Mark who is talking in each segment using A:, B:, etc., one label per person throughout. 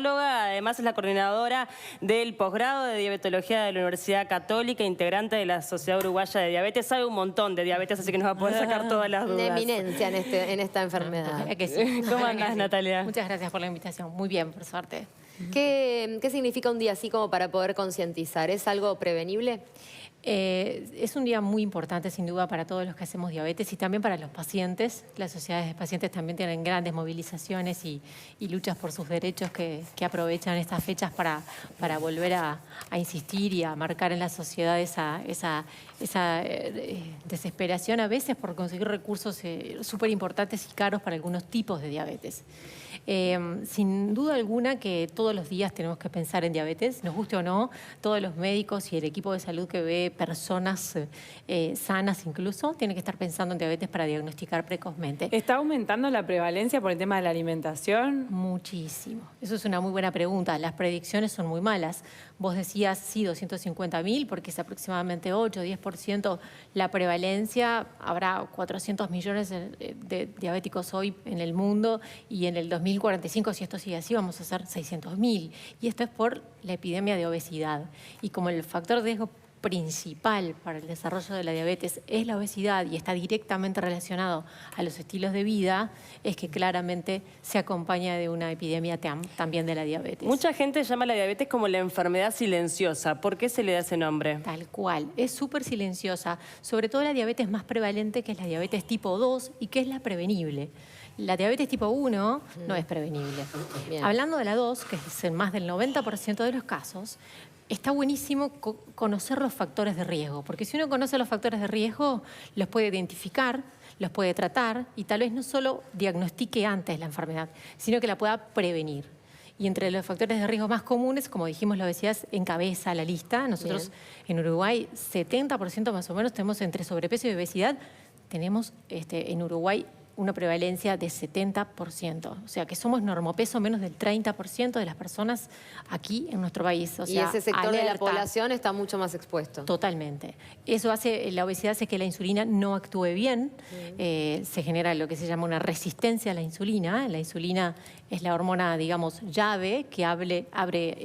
A: Además es la coordinadora del posgrado de diabetología de la Universidad Católica, integrante de la Sociedad Uruguaya de Diabetes. Sabe un montón de diabetes, así que nos va a poder sacar todas las dudas.
B: Una eminencia en esta enfermedad.
C: Que sí.
A: ¿Cómo andás, Natalia?
C: Muchas gracias por la invitación. Muy bien, por suerte.
B: ¿Qué significa un día así como para poder concientizar? ¿Es algo prevenible?
C: Es un día muy importante, sin duda, para todos los que hacemos diabetes y también para los pacientes. Las sociedades de pacientes también tienen grandes movilizaciones y luchas por sus derechos que aprovechan estas fechas para volver a insistir y a marcar en la sociedad esa desesperación a veces por conseguir recursos súper importantes y caros para algunos tipos de diabetes. Sin duda alguna que todos los días tenemos que pensar en diabetes, nos guste o no, todos los médicos y el equipo de salud que ve personas sanas incluso, tienen que estar pensando en diabetes para diagnosticar precozmente.
D: ¿Está aumentando la prevalencia por el tema de la alimentación?
C: Muchísimo. Eso es una muy buena pregunta. Las predicciones son muy malas. Vos decías, sí, 250.000, porque es aproximadamente 8 o 10% la prevalencia. Habrá 400 millones de diabéticos hoy en el mundo y en el 2045, si esto sigue así, vamos a ser 600.000. Y esto es por la epidemia de obesidad. Y como el factor de riesgo principal para el desarrollo de la diabetes es la obesidad y está directamente relacionado a los estilos de vida, es que claramente se acompaña de una epidemia también de la diabetes.
A: Mucha gente llama a la diabetes como la enfermedad silenciosa. ¿Por qué se le da ese nombre?
C: Tal cual, es súper silenciosa, sobre todo la diabetes más prevalente, que es la diabetes tipo 2 y que es la prevenible. La diabetes tipo 1 no es prevenible.
B: Bien.
C: Hablando de la 2, que es en más del 90% de los casos, está buenísimo conocer los factores de riesgo, porque si uno conoce los factores de riesgo, los puede identificar, los puede tratar y tal vez no solo diagnostique antes la enfermedad, sino que la pueda prevenir. Y entre los factores de riesgo más comunes, como dijimos, la obesidad encabeza la lista. Nosotros en Uruguay, 70% más o menos tenemos entre sobrepeso y obesidad. Tenemos en Uruguay una prevalencia de 70%. O sea, que somos normopeso menos del 30% de las personas aquí en nuestro país. O sea,
B: y ese sector de la
C: alerta.
B: población está mucho más expuesto.
C: Totalmente. Eso hace, la obesidad hace que la insulina no actúe bien. Se genera lo que se llama una resistencia a la insulina. La insulina es la hormona, digamos, llave que abre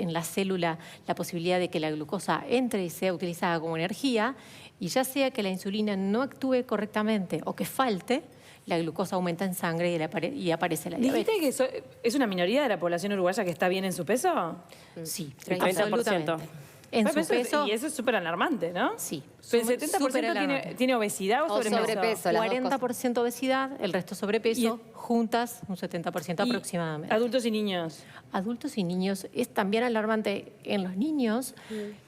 C: en la célula la posibilidad de que la glucosa entre y sea utilizada como energía. Y ya sea que la insulina no actúe correctamente o que falte, la glucosa aumenta en sangre y aparece la diabetes.
D: ¿Dijiste que es una minoría de la población uruguaya que está bien en su peso?
C: Sí,
A: 30%.
C: absolutamente. En su peso.
D: Y eso es súper alarmante, ¿no?
C: Sí.
D: Pero el 70% tiene obesidad o sobrepeso.
C: 40% obesidad, el resto sobrepeso, juntas un 70% aproximadamente.
D: ¿Adultos y niños?
C: Adultos y niños. Es también alarmante en los niños.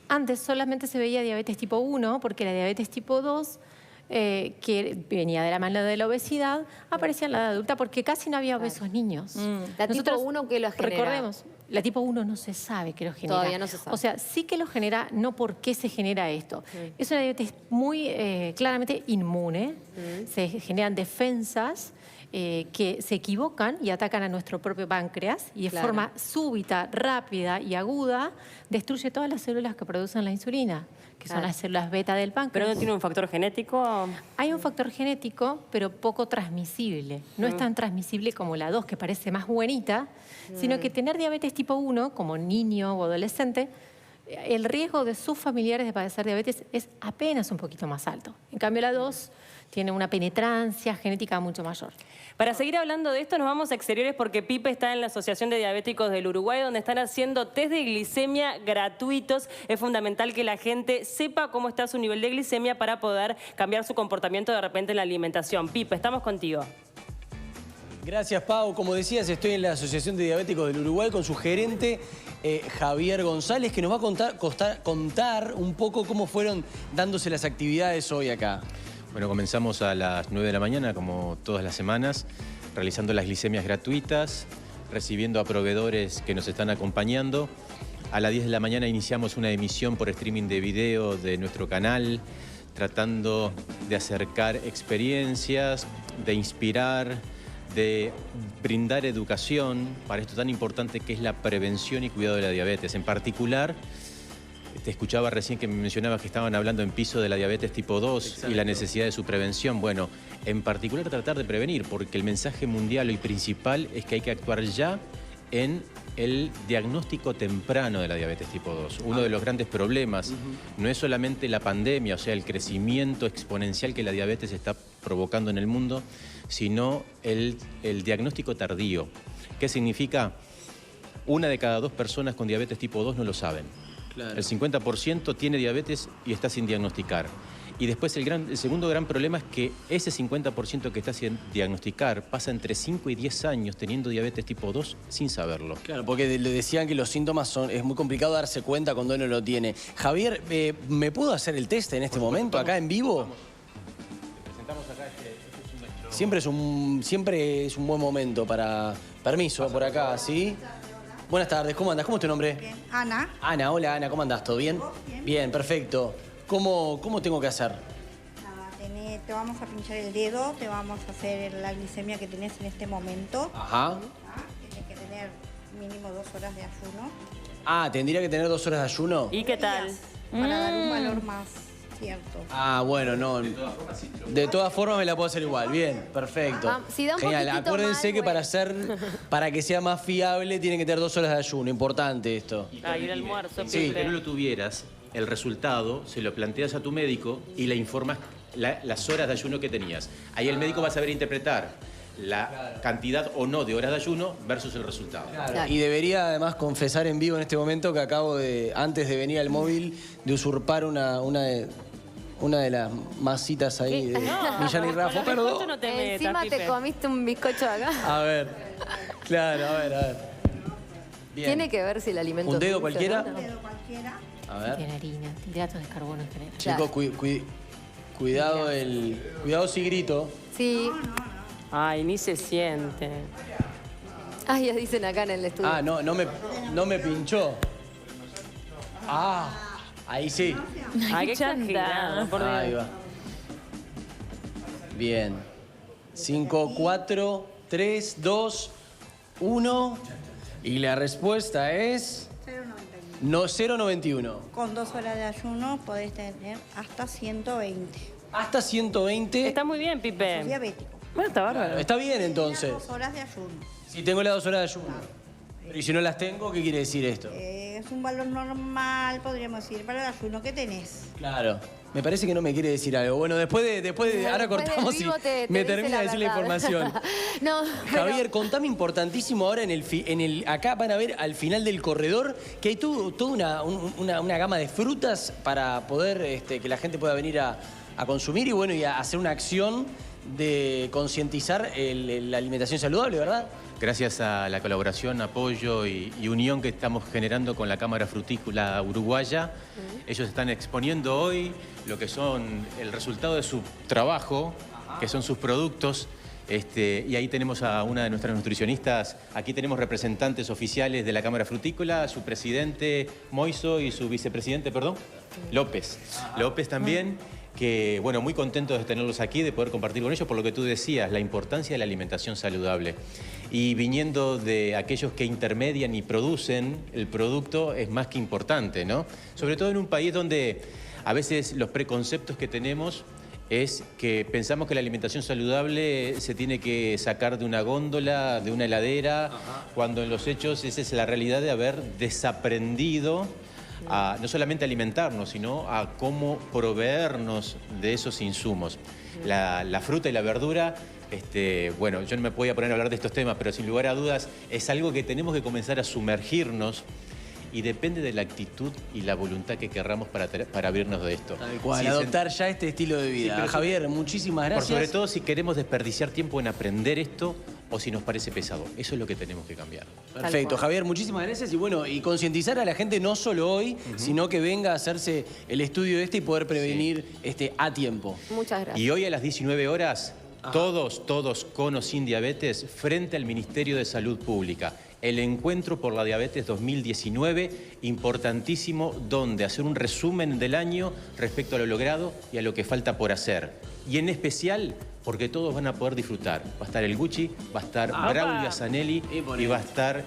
C: Antes solamente se veía diabetes tipo 1, porque la diabetes tipo 2... que venía de la mano de la obesidad, aparecía en la edad adulta porque casi no había obesos niños.
B: La tipo 1 que lo genera.
C: Recordemos, la tipo 1 no se sabe que lo genera.
B: Todavía no se sabe.
C: O sea, sí que lo genera, no por qué se genera esto. Es una diabetes muy claramente inmune, se generan defensas que se equivocan y atacan a nuestro propio páncreas y de forma súbita, rápida y aguda destruye todas las células que producen la insulina, que son las células beta del páncreas.
A: ¿Pero no tiene un factor genético?
C: Hay un factor genético, pero poco transmisible. No es tan transmisible como la 2, que parece más buenita, sino que tener diabetes tipo 1, como niño o adolescente, el riesgo de sus familiares de padecer diabetes es apenas un poquito más alto. En cambio, la 2 tiene una penetrancia genética mucho mayor.
A: Para seguir hablando de esto, nos vamos a exteriores porque Pipe está en la Asociación de Diabéticos del Uruguay, donde están haciendo test de glicemia gratuitos. Es fundamental que la gente sepa cómo está su nivel de glicemia para poder cambiar su comportamiento de repente en la alimentación. Pipe, estamos contigo.
E: Gracias, Pau. Como decías, estoy en la Asociación de Diabéticos del Uruguay con su gerente Javier González, que nos va a contar un poco cómo fueron dándose las actividades hoy acá.
F: Bueno, comenzamos a las 9 de la mañana, como todas las semanas, realizando las glicemias gratuitas, recibiendo a proveedores que nos están acompañando. A las 10 de la mañana iniciamos una emisión por streaming de video de nuestro canal, tratando de acercar experiencias, de inspirar, de brindar educación para esto tan importante que es la prevención y cuidado de la diabetes. En particular, te escuchaba recién que me mencionabas que estaban hablando en piso de la diabetes tipo 2. Exacto. Y la necesidad de su prevención. Bueno, en particular tratar de prevenir, porque el mensaje mundial y principal es que hay que actuar ya en el diagnóstico temprano de la diabetes tipo 2. Uno de los grandes problemas no es solamente la pandemia, o sea, el crecimiento exponencial que la diabetes está provocando en el mundo, sino el diagnóstico tardío. ¿Qué significa? 1 de cada 2 personas con diabetes tipo 2 no lo saben. Claro. El 50% tiene diabetes y está sin diagnosticar. Y después el segundo gran problema es que ese 50% que está sin diagnosticar pasa entre 5 y 10 años teniendo diabetes tipo 2 sin saberlo.
E: Claro, porque le decían que los síntomas es muy complicado darse cuenta cuando uno lo tiene. Javier, ¿me puedo hacer el test en este momento, acá en vivo?
F: Vamos. Te presentamos acá, este es nuestro...
E: Siempre es un buen momento para... Permiso, por acá, ¿sí? Buenas tardes, ¿cómo andas? ¿Cómo es tu nombre?
G: Bien. Ana.
E: Ana, hola Ana, ¿cómo andás? ¿Todo bien?
G: Bien.
E: Bien, perfecto. ¿Cómo tengo que hacer?
G: Nada, te vamos a pinchar el dedo, te vamos a hacer la glicemia que tenés en este momento.
E: Ajá.
G: Tienes que tener mínimo 2 horas de ayuno.
E: Ah, ¿tendría que tener 2 horas de ayuno?
A: ¿Y qué tal?
G: Para dar un valor más cierto.
E: Ah, bueno, no. De todas formas me la puedo hacer igual. Bien, perfecto.
B: Si da un
E: Genial.
B: poquitito
E: Acuérdense
B: mal,
E: que para que sea más fiable tiene que tener 2 horas de ayuno. Importante esto.
A: Ay, un almuerzo,
F: Si
A: Pipe.
F: no lo tuvieras, el resultado se lo planteas a tu médico y le informas las horas de ayuno que tenías. Ahí el médico va a saber interpretar la cantidad o no de horas de ayuno versus el resultado.
B: Claro.
E: Y debería además confesar en vivo en este momento que acabo de, antes de venir al móvil, de usurpar una de las masitas ahí de Millán y Rafa.
A: Con los bizcochos
E: Perdón.
A: no te metas,
B: Encima
A: Pipe.
B: te comiste un bizcocho acá.
E: A ver. Claro, a ver. Bien.
B: Tiene que ver si el alimento
E: ¿Un dedo
B: es dulce,
E: cualquiera?
B: ¿no?
G: Un dedo cualquiera.
E: A
C: Si
E: ver.
C: tiene harina, hidratos de carbono en general.
E: Chicos, cuidado cuidado si grito.
B: Sí.
A: Ay, ni se siente.
B: Ay, ya dicen acá en el estudio.
E: Ah, no me pinchó. Ah, ahí sí.
A: Ay, qué
D: chanta.
A: exagerado, por Dios.
E: Ahí va. Bien. 5, 4, 3, 2, 1. Y la respuesta es...
G: 0,91.
E: No, 0,91.
G: Con 2 horas de ayuno podés tener hasta 120.
E: Hasta 120.
A: Está muy bien,
G: Sos
A: Pipe.
G: diabético.
D: Bueno, está bárbaro.
E: Está bien entonces.
G: 2 horas de ayuno.
E: Si tengo las 2 horas de ayuno. Pero ¿y si no las tengo, qué quiere decir esto?
G: Es un valor normal, podríamos decir, para el ayuno que tenés.
E: Claro. Me parece que no me quiere decir algo. Bueno, después de ahora
B: Después del
E: cortamos y
B: vivo te
E: me
B: dice
E: termina de decir la
B: verdad.
E: información.
B: No, pero-
E: Javier, contame importantísimo ahora acá van a ver al final del corredor que hay toda una gama de frutas para poder que la gente pueda venir a consumir y bueno, y a hacer una acción de concientizar la alimentación saludable, ¿verdad?
F: Gracias a la colaboración, apoyo y unión que estamos generando con la Cámara Frutícola Uruguaya, ellos están exponiendo hoy lo que son el resultado de su trabajo, que son sus productos. Y ahí tenemos a una de nuestras nutricionistas. Aquí tenemos representantes oficiales de la Cámara Frutícola, su presidente Moiso y su vicepresidente, López. López también, que bueno, muy contentos de tenerlos aquí, de poder compartir con ellos por lo que tú decías, la importancia de la alimentación saludable. Y viniendo de aquellos que intermedian y producen el producto es más que importante, ¿no? Sobre todo en un país donde a veces los preconceptos que tenemos es que pensamos que la alimentación saludable se tiene que sacar de una góndola, de una heladera, cuando en los hechos esa es la realidad de haber desaprendido a no solamente alimentarnos, sino a cómo proveernos de esos insumos. La fruta y la verdura, bueno, yo no me podía poner a hablar de estos temas, pero sin lugar a dudas es algo que tenemos que comenzar a sumergirnos y depende de la actitud y la voluntad que querramos para abrirnos de esto.
E: Tal cual,
F: Sí,
E: adoptar ya este estilo de vida.
F: Sí, pero
E: Javier, muchísimas gracias.
F: Por sobre todo si queremos desperdiciar tiempo en aprender esto o si nos parece pesado. Eso es lo que tenemos que cambiar.
E: Perfecto,
B: cual.
E: Javier, muchísimas gracias. Y bueno, y concientizar a la gente no solo hoy, sino que venga a hacerse el estudio y poder prevenir a tiempo.
B: Muchas gracias.
F: Y hoy a las 19 horas, todos con o sin diabetes, frente al Ministerio de Salud Pública. El Encuentro por la Diabetes 2019, importantísimo, donde hacer un resumen del año respecto a lo logrado y a lo que falta por hacer. Y en especial, porque todos van a poder disfrutar. Va a estar el Gucci, va a estar Braulio Zanelli y va a estar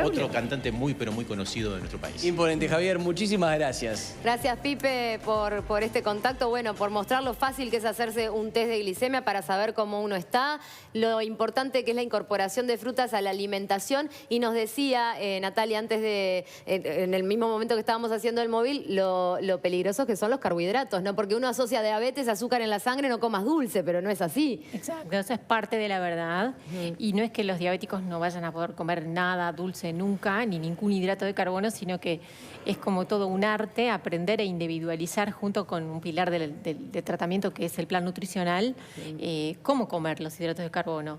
F: otro cantante muy, pero muy conocido de nuestro país.
E: Imponente, Javier. Muchísimas gracias.
B: Gracias, Pipe, por este contacto. Bueno, por mostrar lo fácil que es hacerse un test de glicemia para saber cómo uno está. Lo importante que es la incorporación de frutas a la alimentación. Y nos decía Natalia antes en el mismo momento que estábamos haciendo el móvil, lo peligrosos que son los carbohidratos, ¿no? Porque uno asocia diabetes, azúcar en la sangre, no comas dulce, pero no es así.
C: Exacto, eso es parte de la verdad. Y no es que los diabéticos no vayan a poder comer nada dulce nunca, ni ningún hidrato de carbono, sino que es como todo un arte aprender e individualizar junto con un pilar de tratamiento que es el plan nutricional, cómo comer los hidratos de carbono.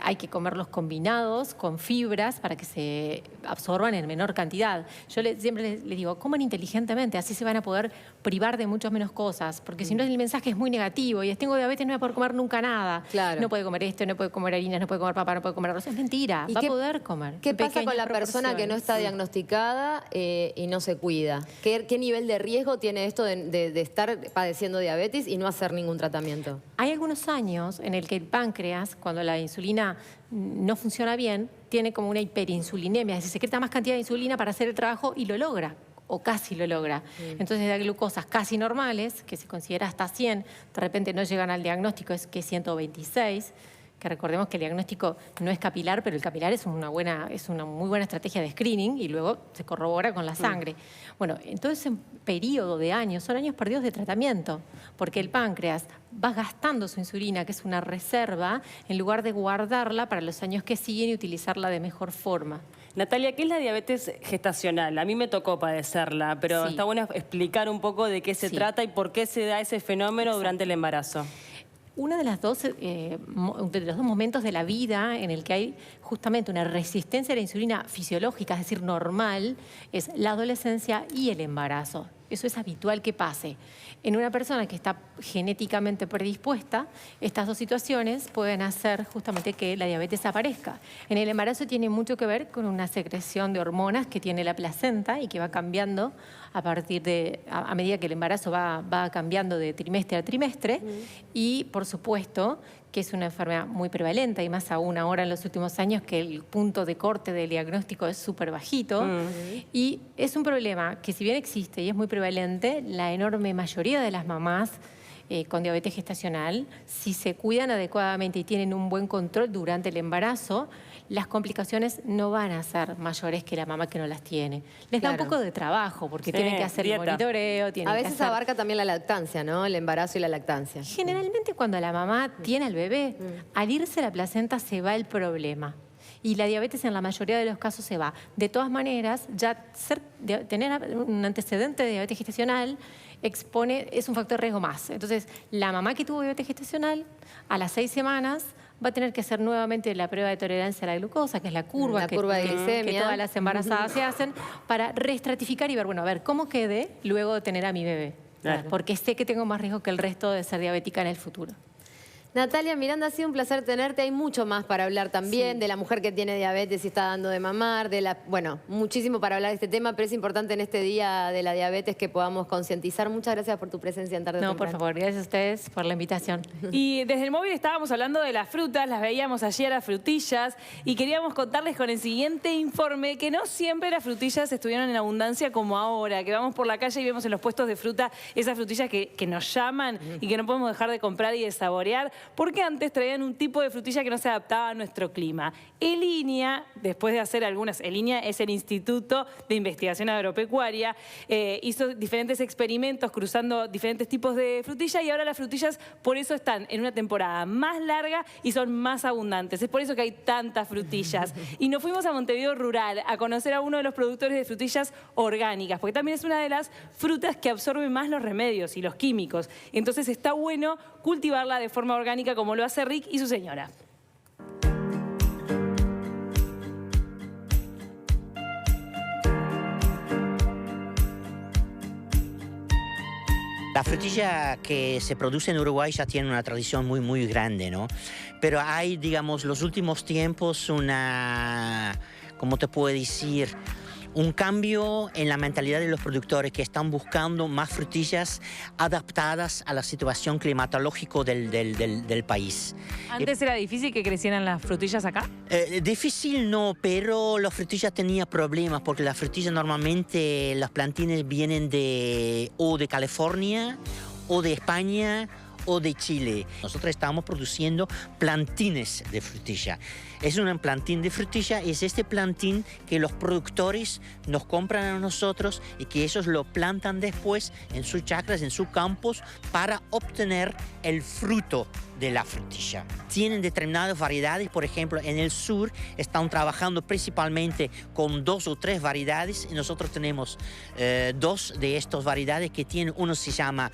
C: Hay que comerlos combinados con fibras para que se absorban en menor cantidad. Yo siempre les digo, coman inteligentemente, así se van a poder privar de muchas menos cosas, porque si no el mensaje es muy negativo y es tengo diabetes, no voy a poder comer nunca nada.
B: Claro.
C: No puede comer esto, no puede comer harinas, no puede comer papa, no puede comer arroz. Es mentira, va a poder comer.
B: ¿Qué pasa con la persona que no está diagnosticada y no se cuida? ¿Qué nivel de riesgo tiene esto de estar padeciendo diabetes y no hacer ningún tratamiento?
C: Hay algunos años en el que el páncreas, cuando la insulina no funciona bien, tiene como una hiperinsulinemia, es decir, secreta más cantidad de insulina para hacer el trabajo y lo logra, o casi lo logra. Entonces da glucosas casi normales, que se considera hasta 100, de repente no llegan al diagnóstico, es que 126, que recordemos que el diagnóstico no es capilar, pero el capilar es una muy buena estrategia de screening y luego se corrobora con la sangre. Bueno, entonces en periodo de años, son años perdidos de tratamiento, porque el páncreas va gastando su insulina, que es una reserva, en lugar de guardarla para los años que siguen y utilizarla de mejor forma.
A: Natalia, ¿qué es la diabetes gestacional? A mí me tocó padecerla, pero está bueno explicar un poco de qué se trata y por qué se da ese fenómeno durante el embarazo.
C: Uno de los dos momentos de la vida en el que hay justamente una resistencia a la insulina fisiológica, es decir, normal, es la adolescencia y el embarazo. Eso es habitual que pase. En una persona que está genéticamente predispuesta, estas dos situaciones pueden hacer justamente que la diabetes aparezca. En el embarazo tiene mucho que ver con una secreción de hormonas que tiene la placenta y que va cambiando a medida que el embarazo va cambiando de trimestre a trimestre. Y, por supuesto, que es una enfermedad muy prevalente, y más aún ahora en los últimos años que el punto de corte del diagnóstico es súper bajito. Y es un problema que, si bien existe y es muy prevalente, la enorme mayoría de las mamás con diabetes gestacional, si se cuidan adecuadamente y tienen un buen control durante el embarazo, las complicaciones no van a ser mayores que la mamá que no las tiene. Les da un poco de trabajo porque tienen que hacer el monitoreo.
B: A veces abarca también la lactancia, ¿no? El embarazo y la lactancia.
C: Generalmente cuando la mamá tiene al bebé, al irse la placenta se va el problema. Y la diabetes en la mayoría de los casos se va. De todas maneras, tener un antecedente de diabetes gestacional es un factor de riesgo más. Entonces, la mamá que tuvo diabetes gestacional, a las 6 semanas va a tener que hacer nuevamente la prueba de tolerancia a la glucosa, que es la curva,
B: de glicemia,
C: que todas las embarazadas se hacen, para reestratificar y ver, bueno, a ver cómo quede luego de tener a mi bebé. Claro. Porque sé que tengo más riesgo que el resto de ser diabética en el futuro.
B: Natalia Miranda, ha sido un placer tenerte. Hay mucho más para hablar también de la mujer que tiene diabetes y está dando de mamar, bueno, muchísimo para hablar de este tema, pero es importante en este día de la diabetes que podamos concientizar. Muchas gracias por tu presencia en Tarde Temprano.
C: No, por favor, gracias a ustedes por la invitación.
D: Y desde el móvil estábamos hablando de las frutas, las veíamos ayer a frutillas y queríamos contarles con el siguiente informe que no siempre las frutillas estuvieron en abundancia como ahora, que vamos por la calle y vemos en los puestos de fruta esas frutillas que nos llaman y que no podemos dejar de comprar y de saborear, porque antes traían un tipo de frutilla que no se adaptaba a nuestro clima. ELINEA, después de hacer ELINEA es el Instituto de Investigación Agropecuaria, hizo diferentes experimentos cruzando diferentes tipos de frutilla y ahora las frutillas por eso están en una temporada más larga y son más abundantes. Es por eso que hay tantas frutillas. Y nos fuimos a Montevideo Rural a conocer a uno de los productores de frutillas orgánicas, porque también es una de las frutas que absorbe más los remedios y los químicos. Entonces está bueno cultivarla de forma orgánica como lo hace Rick y su señora.
H: La frutilla que se produce en Uruguay ya tiene una tradición muy grande, ¿no? Pero hay, digamos, los últimos tiempos ¿cómo te puedo decir? un cambio en la mentalidad de los productores que están buscando más frutillas adaptadas a la situación climatológica del país.
D: ¿Antes era difícil que crecieran las frutillas acá?
H: Difícil no, pero las frutillas tenían problemas porque las frutillas normalmente, los plantines vienen o de California o de España o de Chile. Nosotros estamos produciendo plantines de frutilla. Es un plantín de frutilla, es este plantín que los productores nos compran a nosotros y que ellos lo plantan después en sus chacras, en sus campos, para obtener el fruto de la frutilla. Tienen determinadas variedades, por ejemplo, en el sur están trabajando principalmente con 2 o 3 variedades y nosotros tenemos 2 de estas variedades que tienen, uno se llama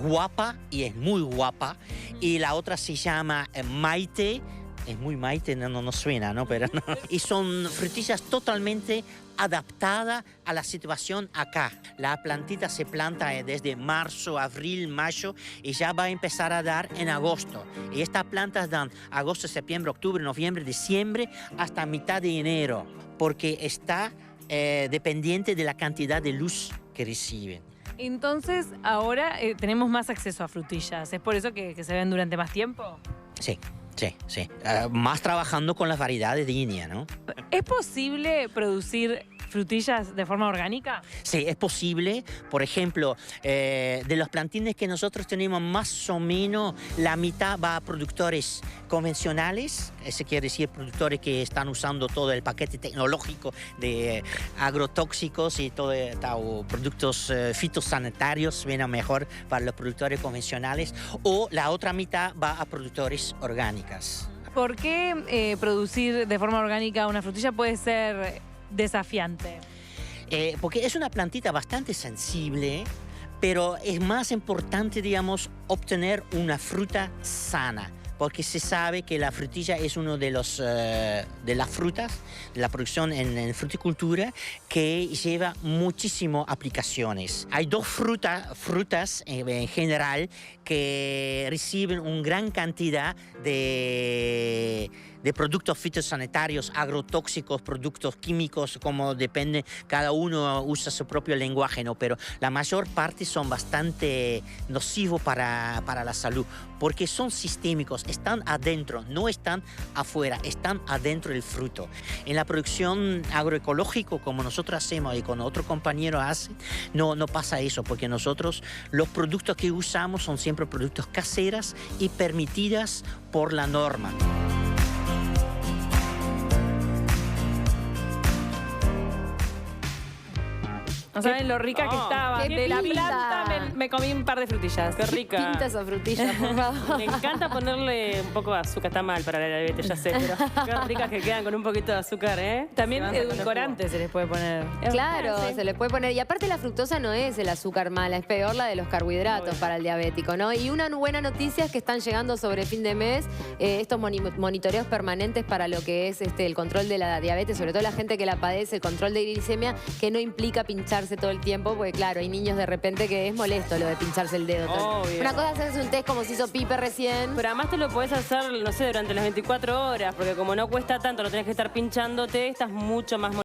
H: Guapa y es muy guapa y la otra se llama Maite. Es muy Maite, no suena, ¿no? Pero no. Y son frutillas totalmente adaptadas a la situación acá. La plantita se planta desde marzo, abril, mayo y ya va a empezar a dar en agosto. Y estas plantas dan agosto, septiembre, octubre, noviembre, diciembre, hasta mitad de enero, porque está dependiente de la cantidad de luz que reciben.
D: Entonces, ahora tenemos más acceso a frutillas. ¿Es por eso que se ven durante más tiempo?
H: Sí. Sí. Más trabajando con las variedades de India, ¿no?
D: ¿Es posible producir frutillas de forma orgánica?
H: Sí, es posible. Por ejemplo, de los plantines que nosotros tenemos, más o menos la mitad va a productores convencionales. Eso quiere decir productores que están usando todo el paquete tecnológico de agrotóxicos y todo, o productos fitosanitarios, viene mejor para los productores convencionales. O la otra mitad va a productores orgánicos.
D: ¿Por qué producir de forma orgánica una frutilla puede ser desafiante?
H: Porque es una plantita bastante sensible, pero es más importante, digamos, obtener una fruta sana. Porque se sabe que la frutilla es uno de las frutas, de la producción en fruticultura, que lleva muchísimas aplicaciones. Hay 2 frutas en general que reciben una gran cantidad de productos fitosanitarios, agrotóxicos, productos químicos, como depende, cada uno usa su propio lenguaje, ¿no? Pero la mayor parte son bastante nocivos para la salud, porque son sistémicos, están adentro, no están afuera, están adentro del fruto. En la producción agroecológica, como nosotros hacemos y con otro compañero hacen, no pasa eso, porque nosotros los productos que usamos son siempre productos caseros y permitidas por la norma.
D: No saben lo rica que estaba.
B: ¡Qué
D: De la
B: pinta!
D: planta me comí un par de frutillas.
A: Qué rica.
B: Pinta esa frutilla, por favor.
A: Me encanta ponerle un poco de azúcar. Está mal para la diabetes, ya sé, pero qué ricas que quedan con un poquito de azúcar, ¿eh?
D: También
A: Se van sacando
D: edulcorante se les puede poner.
B: Claro,
A: Sí.
B: se le puede poner. Y aparte la fructosa no es el azúcar mala, es peor la de los carbohidratos para el diabético, ¿no? Y una buena noticia es que están llegando sobre fin de mes estos monitoreos permanentes para lo que es el control de la diabetes, sobre todo la gente que la padece, el control de glicemia, que no implica pincharse todo el tiempo, porque claro, hay niños de repente que es molesto lo de pincharse el dedo.
A: Obvio.
B: Una cosa es hacerse un test como se hizo Pipe recién.
A: Pero además te lo podés hacer, no sé, durante las 24 horas, porque como no cuesta tanto, no tenés que estar pinchándote, estás mucho más